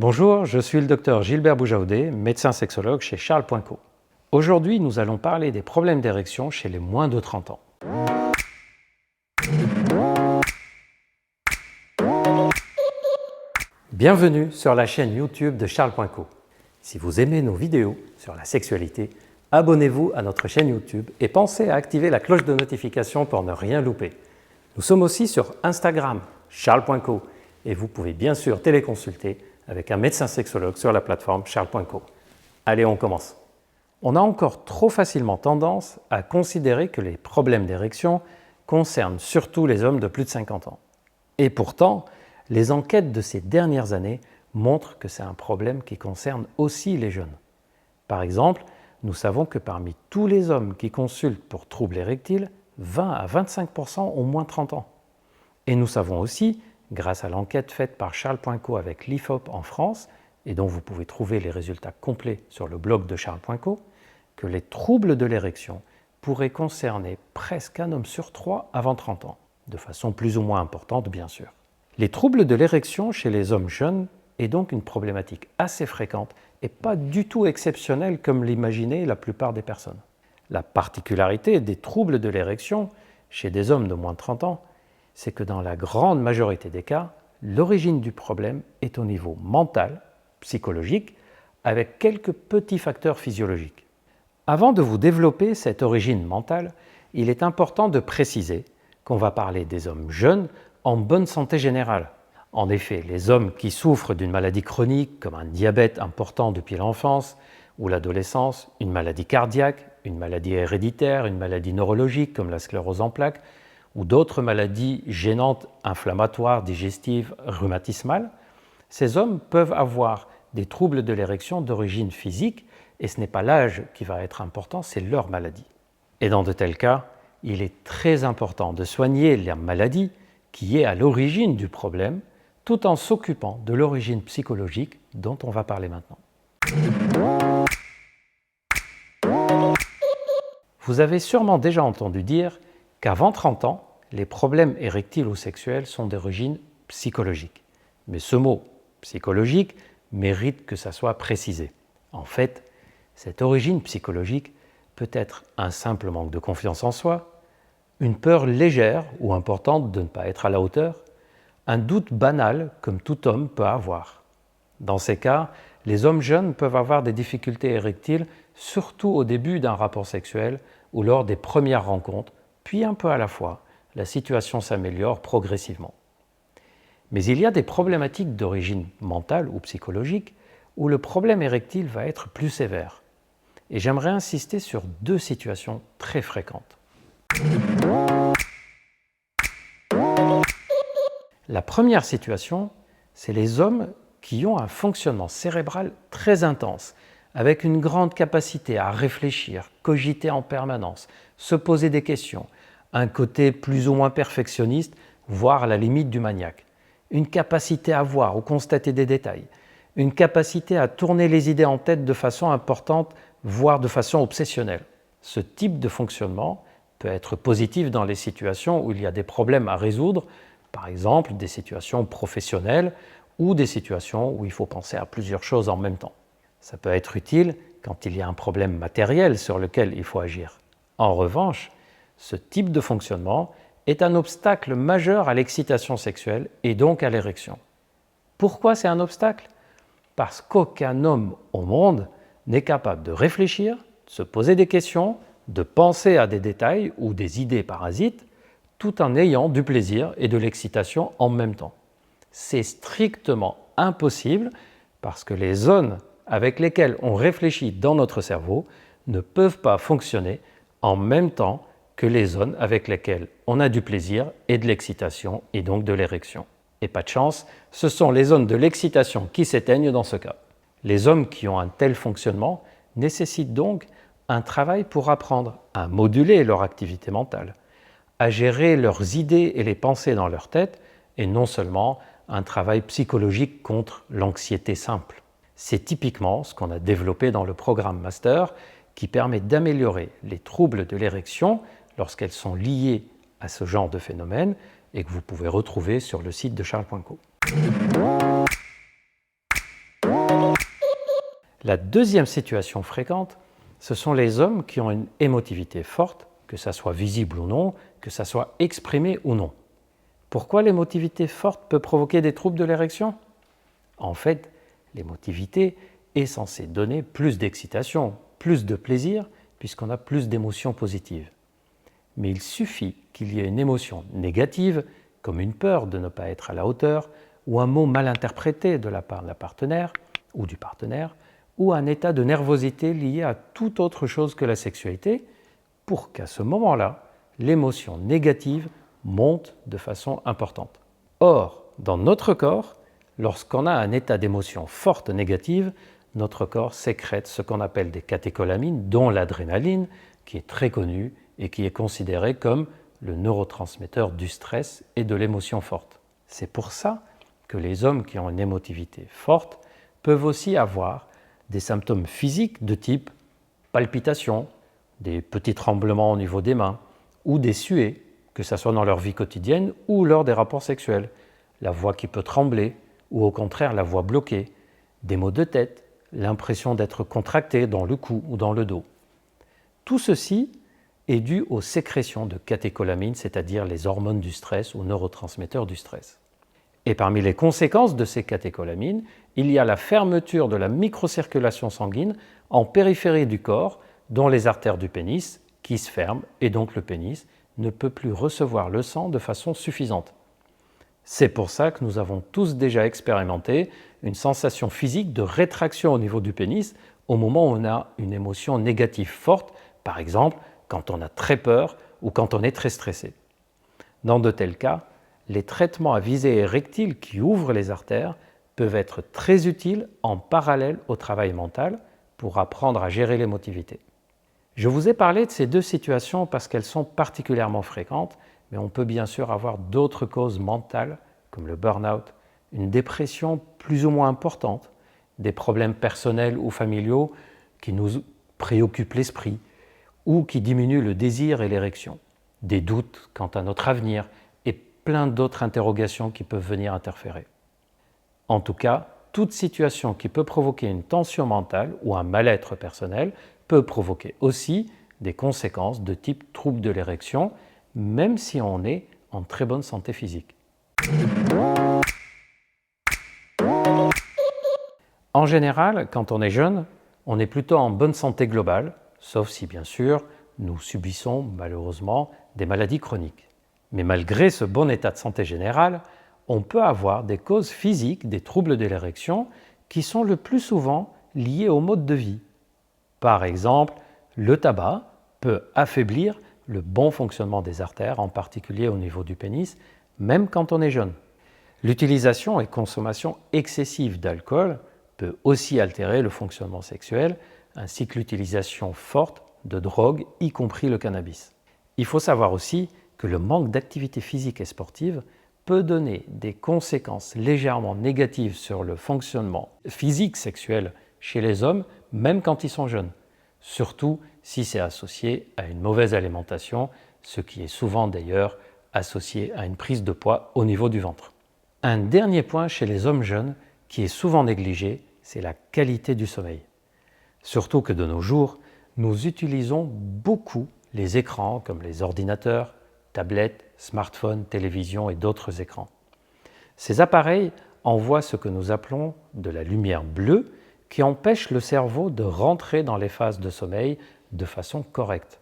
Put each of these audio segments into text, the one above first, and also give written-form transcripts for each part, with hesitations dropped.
Bonjour, je suis le docteur Gilbert Boujaoudé, médecin sexologue chez Charles.co. Aujourd'hui, nous allons parler des problèmes d'érection chez les moins de 30 ans. Bienvenue sur la chaîne YouTube de Charles.co. Si vous aimez nos vidéos sur la sexualité, abonnez-vous à notre chaîne YouTube et pensez à activer la cloche de notification pour ne rien louper. Nous sommes aussi sur Instagram, Charles.co, et vous pouvez bien sûr téléconsulter avec un médecin sexologue sur la plateforme Charles.co. Allez, on commence. On a encore trop facilement tendance à considérer que les problèmes d'érection concernent surtout les hommes de plus de 50 ans. Et pourtant, les enquêtes de ces dernières années montrent que c'est un problème qui concerne aussi les jeunes. Par exemple, nous savons que parmi tous les hommes qui consultent pour troubles érectiles, 20 à 25% ont moins de 30 ans. Et nous savons aussi, grâce à l'enquête faite par Charles.co avec l'IFOP en France, et dont vous pouvez trouver les résultats complets sur le blog de Charles.co, que les troubles de l'érection pourraient concerner presque un homme sur 3 avant 30 ans, de façon plus ou moins importante bien sûr. Les troubles de l'érection chez les hommes jeunes est donc une problématique assez fréquente et pas du tout exceptionnelle comme l'imaginaient la plupart des personnes. La particularité des troubles de l'érection chez des hommes de moins de 30 ans, c'est que dans la grande majorité des cas, l'origine du problème est au niveau mental, psychologique, avec quelques petits facteurs physiologiques. Avant de vous développer cette origine mentale, il est important de préciser qu'on va parler des hommes jeunes en bonne santé générale. En effet, les hommes qui souffrent d'une maladie chronique comme un diabète important depuis l'enfance ou l'adolescence, une maladie cardiaque, une maladie héréditaire, une maladie neurologique comme la sclérose en plaques ou d'autres maladies gênantes inflammatoires, digestives, rhumatismales, ces hommes peuvent avoir des troubles de l'érection d'origine physique et ce n'est pas l'âge qui va être important, c'est leur maladie. Et dans de tels cas, il est très important de soigner la maladie qui est à l'origine du problème, tout en s'occupant de l'origine psychologique dont on va parler maintenant. Vous avez sûrement déjà entendu dire qu'avant 30 ans, les problèmes érectiles ou sexuels sont d'origine psychologique. Mais ce mot psychologique mérite que ça soit précisé. En fait, cette origine psychologique peut être un simple manque de confiance en soi, une peur légère ou importante de ne pas être à la hauteur, un doute banal comme tout homme peut avoir. Dans ces cas, les hommes jeunes peuvent avoir des difficultés érectiles, surtout au début d'un rapport sexuel ou lors des premières rencontres, puis un peu à la fois, la situation s'améliore progressivement. Mais il y a des problématiques d'origine mentale ou psychologique où le problème érectile va être plus sévère. Et j'aimerais insister sur deux situations très fréquentes. La première situation, c'est les hommes qui ont un fonctionnement cérébral très intense, avec une grande capacité à réfléchir, cogiter en permanence, se poser des questions, un côté plus ou moins perfectionniste, voire à la limite du maniaque, une capacité à voir ou constater des détails, une capacité à tourner les idées en tête de façon importante, voire de façon obsessionnelle. Ce type de fonctionnement peut être positif dans les situations où il y a des problèmes à résoudre, par exemple des situations professionnelles ou des situations où il faut penser à plusieurs choses en même temps. Ça peut être utile quand il y a un problème matériel sur lequel il faut agir. En revanche, ce type de fonctionnement est un obstacle majeur à l'excitation sexuelle et donc à l'érection. Pourquoi c'est un obstacle ? Parce qu'aucun homme au monde n'est capable de réfléchir, de se poser des questions, de penser à des détails ou des idées parasites, tout en ayant du plaisir et de l'excitation en même temps. C'est strictement impossible parce que les zones avec lesquelles on réfléchit dans notre cerveau ne peuvent pas fonctionner en même temps que les zones avec lesquelles on a du plaisir et de l'excitation et donc de l'érection. Et pas de chance, ce sont les zones de l'excitation qui s'éteignent dans ce cas. Les hommes qui ont un tel fonctionnement nécessitent donc un travail pour apprendre à moduler leur activité mentale, à gérer leurs idées et les pensées dans leur tête, et non seulement un travail psychologique contre l'anxiété simple. C'est typiquement ce qu'on a développé dans le programme Master qui permet d'améliorer les troubles de l'érection lorsqu'elles sont liées à ce genre de phénomène et que vous pouvez retrouver sur le site de Charles.co. La deuxième situation fréquente, ce sont les hommes qui ont une émotivité forte, que ça soit visible ou non, que ça soit exprimé ou non. Pourquoi l'émotivité forte peut provoquer des troubles de l'érection? En fait, l'émotivité est censée donner plus d'excitation, plus de plaisir, puisqu'on a plus d'émotions positives. Mais il suffit qu'il y ait une émotion négative, comme une peur de ne pas être à la hauteur, ou un mot mal interprété de la part de la partenaire ou du partenaire, ou un état de nervosité lié à toute autre chose que la sexualité, pour qu'à ce moment-là, l'émotion négative monte de façon importante. Or, dans notre corps, lorsqu'on a un état d'émotion forte négative, notre corps sécrète ce qu'on appelle des catécholamines, dont l'adrénaline, qui est très connue et qui est considéré comme le neurotransmetteur du stress et de l'émotion forte. C'est pour ça que les hommes qui ont une émotivité forte peuvent aussi avoir des symptômes physiques de type palpitations, des petits tremblements au niveau des mains ou des suées, que ce soit dans leur vie quotidienne ou lors des rapports sexuels, la voix qui peut trembler ou au contraire la voix bloquée, des maux de tête, l'impression d'être contracté dans le cou ou dans le dos. Tout ceci est dû aux sécrétions de catécholamines, c'est-à-dire les hormones du stress ou neurotransmetteurs du stress. Et parmi les conséquences de ces catécholamines, il y a la fermeture de la microcirculation sanguine en périphérie du corps, dont les artères du pénis qui se ferment et donc le pénis ne peut plus recevoir le sang de façon suffisante. C'est pour ça que nous avons tous déjà expérimenté une sensation physique de rétraction au niveau du pénis au moment où on a une émotion négative forte, par exemple quand on a très peur ou quand on est très stressé. Dans de tels cas, les traitements à visée érectile qui ouvrent les artères peuvent être très utiles en parallèle au travail mental pour apprendre à gérer l'émotivité. Je vous ai parlé de ces deux situations parce qu'elles sont particulièrement fréquentes, mais on peut bien sûr avoir d'autres causes mentales comme le burn-out, une dépression plus ou moins importante, des problèmes personnels ou familiaux qui nous préoccupent l'esprit ou qui diminuent le désir et l'érection, des doutes quant à notre avenir et plein d'autres interrogations qui peuvent venir interférer. En tout cas, toute situation qui peut provoquer une tension mentale ou un mal-être personnel peut provoquer aussi des conséquences de type trouble de l'érection, même si on est en très bonne santé physique. En général, quand on est jeune, on est plutôt en bonne santé globale, sauf si bien sûr nous subissons malheureusement des maladies chroniques. Mais malgré ce bon état de santé général, on peut avoir des causes physiques des troubles de l'érection qui sont le plus souvent liées au mode de vie. Par exemple, le tabac peut affaiblir le bon fonctionnement des artères, en particulier au niveau du pénis, même quand on est jeune. L'utilisation et consommation excessive d'alcool peut aussi altérer le fonctionnement sexuel, ainsi que l'utilisation forte de drogues, y compris le cannabis. Il faut savoir aussi que le manque d'activité physique et sportive peut donner des conséquences légèrement négatives sur le fonctionnement physique sexuel chez les hommes, même quand ils sont jeunes, surtout si c'est associé à une mauvaise alimentation, ce qui est souvent d'ailleurs associé à une prise de poids au niveau du ventre. Un dernier point chez les hommes jeunes qui est souvent négligé, c'est la qualité du sommeil. Surtout que de nos jours, nous utilisons beaucoup les écrans comme les ordinateurs, tablettes, smartphones, télévisions et d'autres écrans. Ces appareils envoient ce que nous appelons de la lumière bleue qui empêche le cerveau de rentrer dans les phases de sommeil de façon correcte.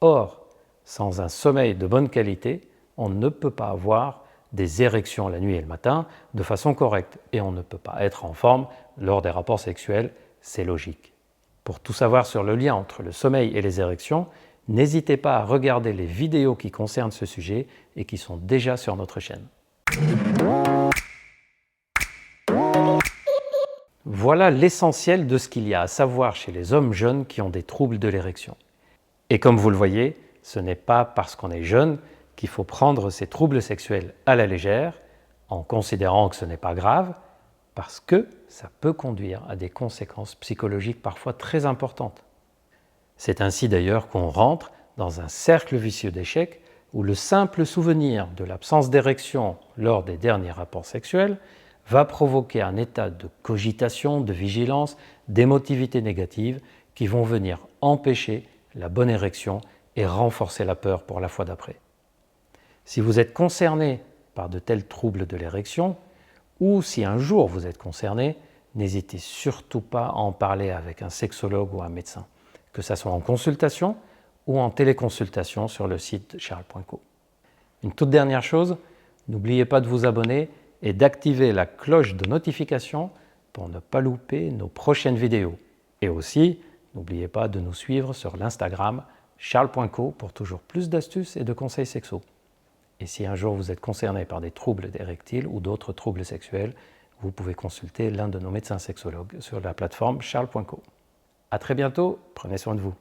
Or, sans un sommeil de bonne qualité, on ne peut pas avoir des érections la nuit et le matin de façon correcte et on ne peut pas être en forme lors des rapports sexuels, c'est logique. Pour tout savoir sur le lien entre le sommeil et les érections, n'hésitez pas à regarder les vidéos qui concernent ce sujet et qui sont déjà sur notre chaîne. Voilà l'essentiel de ce qu'il y a à savoir chez les hommes jeunes qui ont des troubles de l'érection. Et comme vous le voyez, ce n'est pas parce qu'on est jeune qu'il faut prendre ces troubles sexuels à la légère, en considérant que ce n'est pas grave, parce que ça peut conduire à des conséquences psychologiques parfois très importantes. C'est ainsi d'ailleurs qu'on rentre dans un cercle vicieux d'échecs où le simple souvenir de l'absence d'érection lors des derniers rapports sexuels va provoquer un état de cogitation, de vigilance, d'émotivité négative qui vont venir empêcher la bonne érection et renforcer la peur pour la fois d'après. Si vous êtes concerné par de tels troubles de l'érection, ou si un jour vous êtes concerné, n'hésitez surtout pas à en parler avec un sexologue ou un médecin, que ce soit en consultation ou en téléconsultation sur le site charles.co. Une toute dernière chose, n'oubliez pas de vous abonner et d'activer la cloche de notification pour ne pas louper nos prochaines vidéos. Et aussi, n'oubliez pas de nous suivre sur l'Instagram charles.co pour toujours plus d'astuces et de conseils sexos. Et si un jour vous êtes concerné par des troubles érectiles ou d'autres troubles sexuels, vous pouvez consulter l'un de nos médecins sexologues sur la plateforme charles.co. À très bientôt, prenez soin de vous.